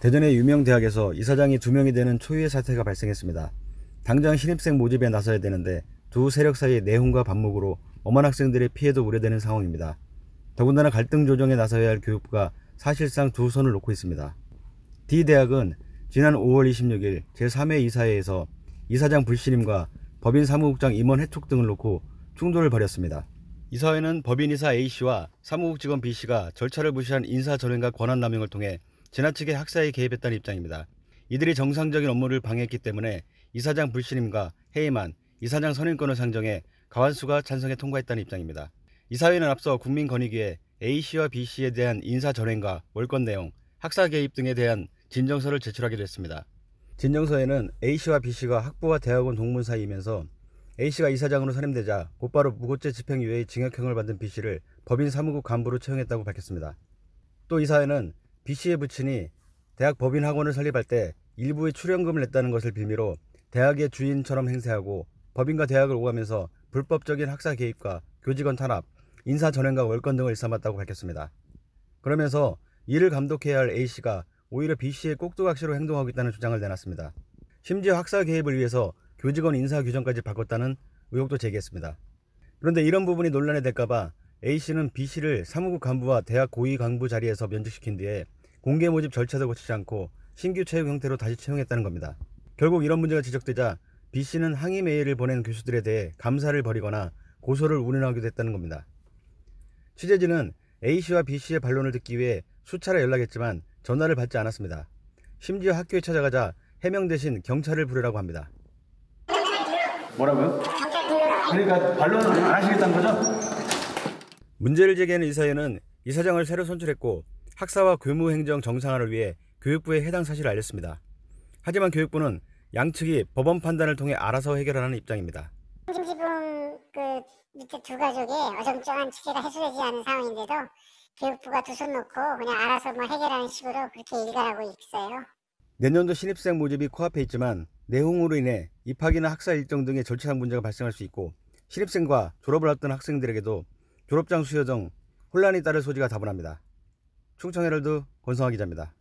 대전의 유명 대학에서 이사장이 2명이 되는 초유의 사태가 발생했습니다. 당장 신입생 모집에 나서야 되는데 두 세력 사이의 내홍과 반목으로 엄한 학생들의 피해도 우려되는 상황입니다. 더군다나 갈등 조정에 나서야 할 교육부가 사실상 두 손을 놓고 있습니다. D대학은 지난 5월 26일 제3회 이사회에서 이사장 불신임과 법인 사무국장 임원 해촉 등을 놓고 충돌을 벌였습니다. 이사회는 법인이사 A씨와 사무국 직원 B씨가 절차를 무시한 인사전횡과 권한남용을 통해 지나치게 학사에 개입했다는 입장입니다. 이들이 정상적인 업무를 방해했기 때문에 이사장 불신임과 해임안, 이사장 선임권을 상정해 과반수가 찬성해 통과했다는 입장입니다. 이사회는 앞서 국민권익위에 A씨와 B씨에 대한 인사전횡과 월권 내용, 학사 개입 등에 대한 진정서를 제출하기로 했습니다. 진정서에는 A씨와 B씨가 학부와 대학원 동문 사이이면서 A씨가 이사장으로 선임되자 곧바로 무고죄 집행유예의 징역형을 받은 B씨를 법인 사무국 간부로 채용했다고 밝혔습니다. 또 이사회는 B씨의 부친이 대학 법인학원을 설립할 때 일부의 출연금을 냈다는 것을 빌미로 대학의 주인처럼 행세하고 법인과 대학을 오가면서 불법적인 학사 개입과 교직원 탄압, 인사전횡과 월권 등을 일삼았다고 밝혔습니다. 그러면서 이를 감독해야 할 A씨가 오히려 B씨의 꼭두각시로 행동하고 있다는 주장을 내놨습니다. 심지어 학사 개입을 위해서 교직원 인사 규정까지 바꿨다는 의혹도 제기했습니다. 그런데 이런 부분이 논란이 될까봐 A씨는 B씨를 사무국 간부와 대학 고위 간부 자리에서 면직시킨 뒤에 공개 모집 절차도 거치지 않고 신규 채용 형태로 다시 채용했다는 겁니다. 결국 이런 문제가 지적되자 B씨는 항의 메일을 보낸 교수들에 대해 감사를 벌이거나 고소를 운운하기도 했다는 겁니다. 취재진은 A씨와 B씨의 반론을 듣기 위해 수차례 연락했지만 전화를 받지 않았습니다. 심지어 학교에 찾아가자 해명 대신 경찰을 부르라고 합니다. 뭐라고요? 그러니까 반론을 안 하시겠다는 거죠? 문제를 제기하는 이사회는 이사장을 새로 선출했고 학사와 교무행정 정상화를 위해 교육부에 해당 사실을 알렸습니다. 하지만 교육부는 양측이 법원 판단을 통해 알아서 해결하는 입장입니다. 지금 그 밑에 두 가족의 어정쩡한 취재가 해소되지 않은 상황인데도 교육부가 두 손 놓고 그냥 알아서 뭐 해결하는 식으로 그렇게 일관하고 있어요. 내년도 신입생 모집이 코앞에 있지만 내홍으로 인해 입학이나 학사 일정 등의 절차상 문제가 발생할 수 있고 신입생과 졸업을 앞둔 학생들에게도 졸업장 수여 등 혼란이 따를 소지가 다분합니다. 충청헤럴드 권성화 기자입니다.